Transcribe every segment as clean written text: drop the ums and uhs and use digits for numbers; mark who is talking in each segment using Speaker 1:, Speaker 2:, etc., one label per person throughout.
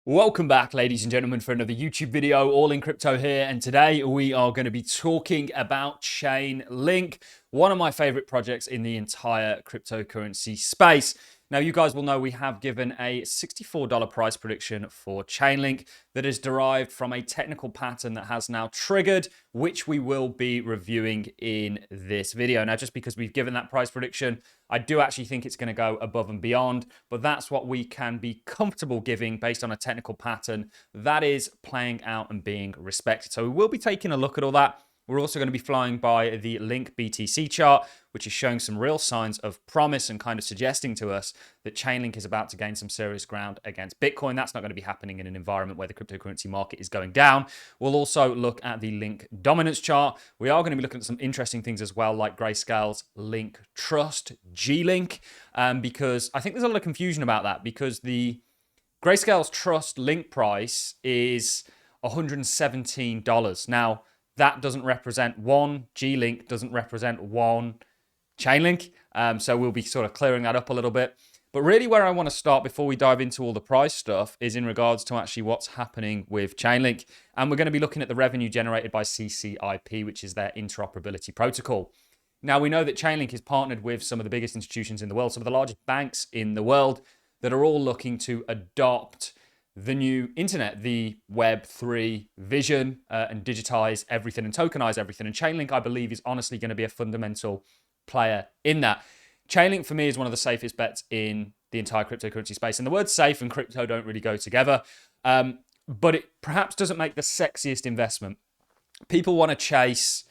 Speaker 1: Welcome back, ladies and gentlemen, for another YouTube video. Allincrypto here, and today we are going to be talking about Chainlink, one of my favorite projects in the entire cryptocurrency space. Now, you guys will know we have given a $64 price prediction for Chainlink that is derived from a technical pattern that has now triggered, which we will be reviewing in this video. Now, just because we've given that price prediction, I do actually think it's going to go above and beyond, but that's what we can be comfortable giving based on a technical pattern that is playing out and being respected. So we will be taking a look at all that. We're also going to be flying by the Link BTC chart, which is showing some real signs of promise and kind of suggesting to us that Chainlink is about to gain some serious ground against Bitcoin. That's not going to be happening in an environment where the cryptocurrency market is going down. We'll also look at the Link dominance chart. We are going to be looking at some interesting things as well, like Grayscale's Link Trust, G-Link, because I think there's a lot of confusion about that, because the Grayscale's Trust Link price is $117. Now, that doesn't represent one G-Link, doesn't represent one Chainlink. So we'll be sort of clearing that up a little bit. But really where I want to start before we dive into all the price stuff is in regards to actually what's happening with Chainlink. And we're going to be looking at the revenue generated by CCIP, which is their interoperability protocol. Now, we know that Chainlink is partnered with some of the biggest institutions in the world, some of the largest banks in the world, that are all looking to adopt the new internet, the Web3 vision, and digitize everything and tokenize everything. And Chainlink, I believe, is honestly going to be a fundamental player in that. Chainlink, for me, is one of the safest bets in the entire cryptocurrency space. And the words safe and crypto don't really go together, but it perhaps doesn't make the sexiest investment. People want to chase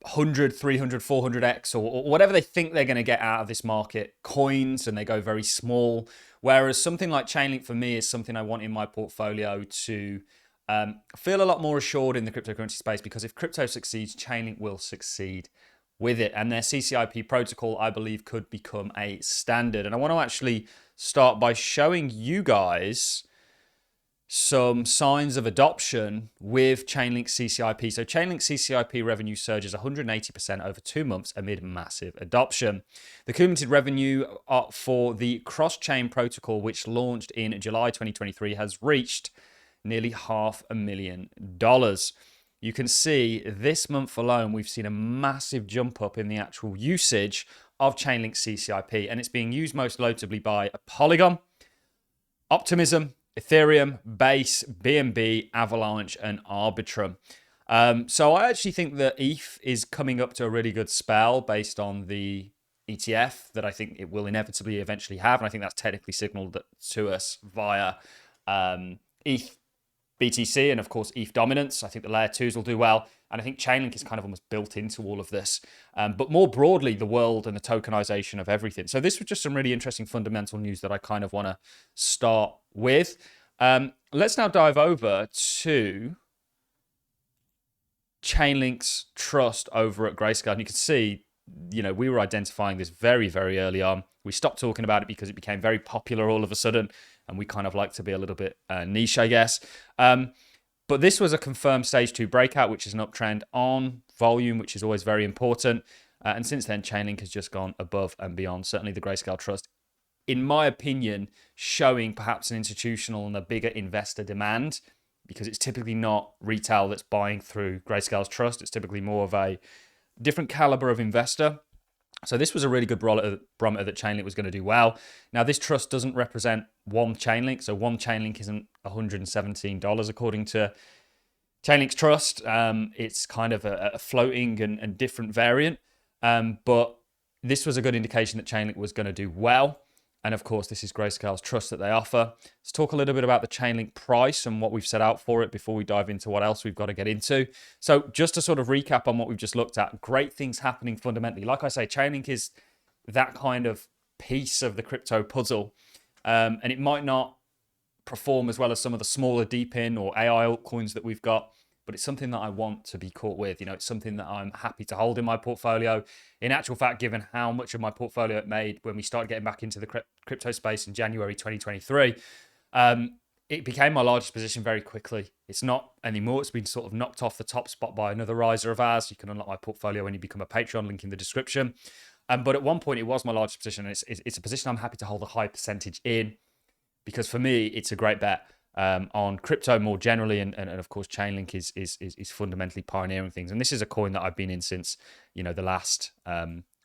Speaker 1: 100, 300, 400x or whatever they think they're going to get out of this market, coins, and they go very small. Whereas something like Chainlink for me is something I want in my portfolio to feel a lot more assured in the cryptocurrency space, because if crypto succeeds, Chainlink will succeed with it. And their CCIP protocol, I believe, could become a standard. And I want to actually start by showing you guys some signs of adoption with Chainlink CCIP. So Chainlink CCIP revenue surges 180% over 2 months amid massive adoption. The cumulative revenue for the cross-chain protocol, which launched in July 2023, has reached nearly $500,000. You can see this month alone, we've seen a massive jump up in the actual usage of Chainlink CCIP, and it's being used most notably by Polygon, Optimism, Ethereum, Base, BNB, Avalanche, and Arbitrum. So I actually think that ETH is coming up to a really good spell based on the ETF that I think it will inevitably eventually have. And I think that's technically signaled to us via ETH BTC and, of course, ETH dominance. I think the layer 2s will do well. And I think Chainlink is kind of almost built into all of this. But more broadly, the world and the tokenization of everything. So this was just some really interesting fundamental news that I kind of want to start with. Let's now dive over to Chainlink's trust over at Grayscale. And you can see, we were identifying this very, very early on. We stopped talking about it because it became very popular all of a sudden. And we kind of like to be a little bit niche, I guess. But this was a confirmed stage 2 breakout, which is an uptrend on volume, which is always very important. And since then, Chainlink has just gone above and beyond. Certainly the Grayscale Trust, in my opinion, showing perhaps an institutional and a bigger investor demand, because it's typically not retail that's buying through Grayscale's Trust. It's typically more of a different caliber of investor. So this was a really good barometer that Chainlink was going to do well. Now, this trust doesn't represent one Chainlink. So one Chainlink isn't $117 according to Chainlink's trust. It's kind of a floating and different variant. But this was a good indication that Chainlink was going to do well. And of course, this is Grayscale's trust that they offer. Let's talk a little bit about the Chainlink price and what we've set out for it before we dive into what else we've got to get into. So just to sort of recap on what we've just looked at, great things happening fundamentally. Like I say, Chainlink is that kind of piece of the crypto puzzle. And it might not perform as well as some of the smaller deep in or AI altcoins that we've got, but it's something that I want to be caught with. It's something that I'm happy to hold in my portfolio. In actual fact, given how much of my portfolio it made when we started getting back into the crypto space in January 2023, it became my largest position very quickly. It's not anymore. It's been sort of knocked off the top spot by another riser of ours. You can unlock my portfolio when you become a Patreon, link in the description. But at one point, it was my largest position. And it's a position I'm happy to hold a high percentage in. because for me, it's a great bet on crypto more generally, and of course, Chainlink is fundamentally pioneering things. And this is a coin that I've been in since the last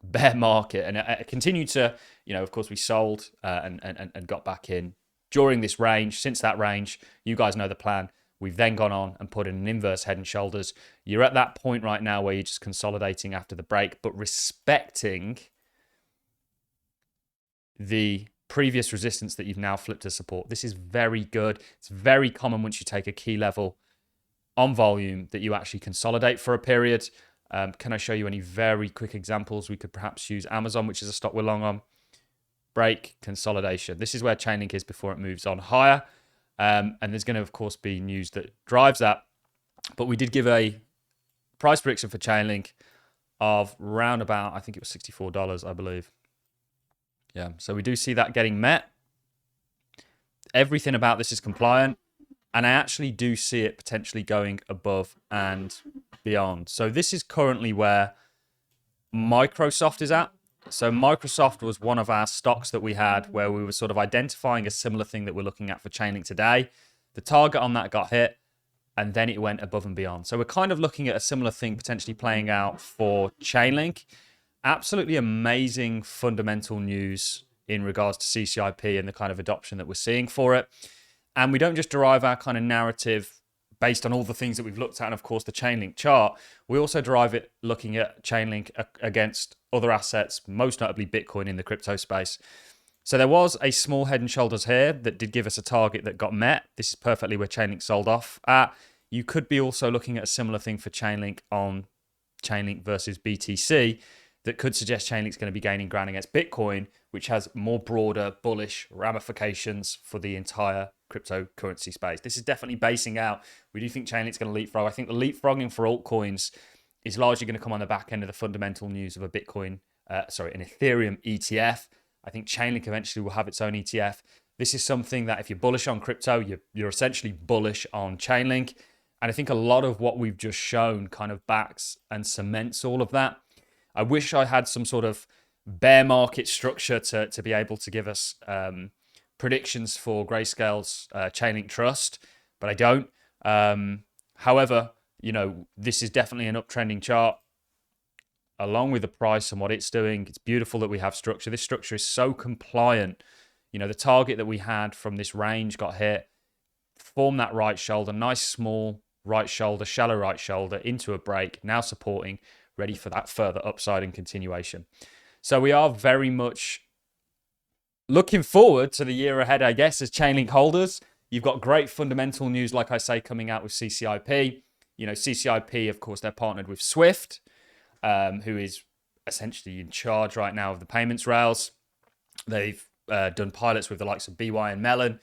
Speaker 1: bear market, and I continued to of course we sold and got back in during this range. Since that range, you guys know the plan. We've then gone on and put in an inverse head and shoulders. You're at that point right now where you're just consolidating after the break, but respecting the previous resistance that you've now flipped to support. This is very good. It's very common once you take a key level on volume that you actually consolidate for a period. Can I show you any very quick examples? We could perhaps use Amazon, which is a stock we're long on. Break, consolidation. This is where Chainlink is before it moves on higher. And there's going to, of course, be news that drives that. But we did give a price prediction for Chainlink of round about, I think it was $64, I believe. Yeah, so we do see that getting met. Everything about this is compliant. And I actually do see it potentially going above and beyond. So this is currently where Microsoft is at. So Microsoft was one of our stocks that we had where we were sort of identifying a similar thing that we're looking at for Chainlink today. The target on that got hit, and then it went above and beyond. So we're kind of looking at a similar thing potentially playing out for Chainlink. Absolutely amazing fundamental news in regards to CCIP and the kind of adoption that we're seeing for it. And we don't just derive our kind of narrative based on all the things that we've looked at, and of course the Chainlink chart. We also derive it looking at Chainlink against other assets, most notably Bitcoin in the crypto space. So there was a small head and shoulders here that did give us a target that got met. This is perfectly where Chainlink sold off at. You could be also looking at a similar thing for Chainlink on Chainlink versus BTC that could suggest Chainlink's going to be gaining ground against Bitcoin, which has more broader bullish ramifications for the entire cryptocurrency space. This is definitely basing out. We do think Chainlink's going to leapfrog. I think the leapfrogging for altcoins is largely going to come on the back end of the fundamental news of a Bitcoin, an Ethereum ETF. I think Chainlink eventually will have its own ETF. This is something that if you're bullish on crypto, you're essentially bullish on Chainlink. And I think a lot of what we've just shown kind of backs and cements all of that. I wish I had some sort of bear market structure to be able to give us predictions for Grayscale's Chainlink Trust, but I don't. However, this is definitely an uptrending chart. Along with the price and what it's doing, it's beautiful that we have structure. This structure is so compliant. The target that we had from this range got hit, formed that right shoulder, nice small right shoulder, shallow right shoulder into a break, now supporting, ready for that further upside and continuation. So we are very much looking forward to the year ahead, I guess, as Chainlink holders. You've got great fundamental news, like I say, coming out with CCIP. CCIP, of course, they're partnered with Swift, who is essentially in charge right now of the payments rails. They've done pilots with the likes of BY and Melon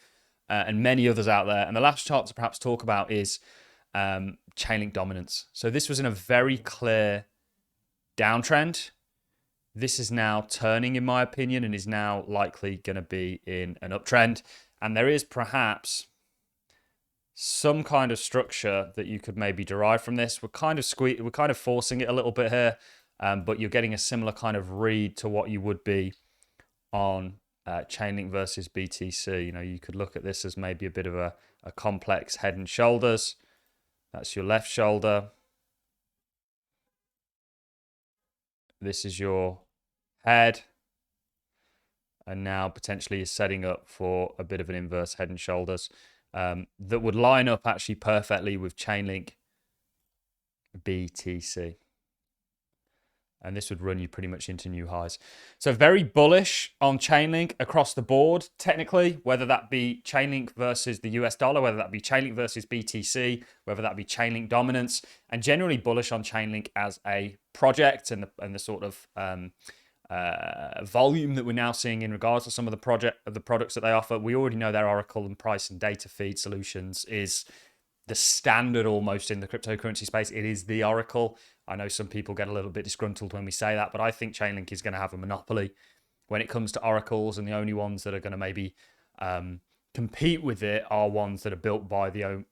Speaker 1: and many others out there. And the last chart to perhaps talk about is Chainlink dominance. So this was in a very clear downtrend. This is now turning, in my opinion, and is now likely going to be in an uptrend. And there is perhaps some kind of structure that you could maybe derive from this. We're kind of forcing it a little bit here, but you're getting a similar kind of read to what you would be on Chainlink versus BTC. You could look at this as maybe a bit of a complex head and shoulders. That's your left shoulder. This is your head. And now potentially is setting up for a bit of an inverse head and shoulders that would line up actually perfectly with Chainlink BTC. And this would run you pretty much into new highs. So very bullish on Chainlink across the board, technically, whether that be Chainlink versus the US dollar, whether that be Chainlink versus BTC, whether that be Chainlink dominance, and generally bullish on Chainlink as a project and the sort of volume that we're now seeing in regards to some of the products that they offer. We already know their Oracle and price and data feed solutions is the standard almost in the cryptocurrency space. It is the Oracle. I know some people get a little bit disgruntled when we say that, but I think Chainlink is going to have a monopoly when it comes to oracles, and the only ones that are going to maybe compete with it are ones that are built by the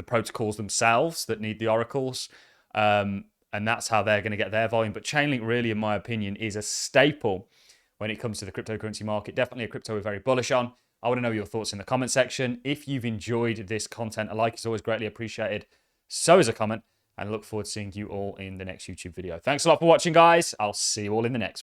Speaker 1: protocols themselves that need the oracles. And that's how they're going to get their volume. But Chainlink really, in my opinion, is a staple when it comes to the cryptocurrency market. Definitely a crypto we're very bullish on. I want to know your thoughts in the comment section. If you've enjoyed this content, a like is always greatly appreciated. So is a comment. And I look forward to seeing you all in the next YouTube video. Thanks a lot for watching, guys. I'll see you all in the next.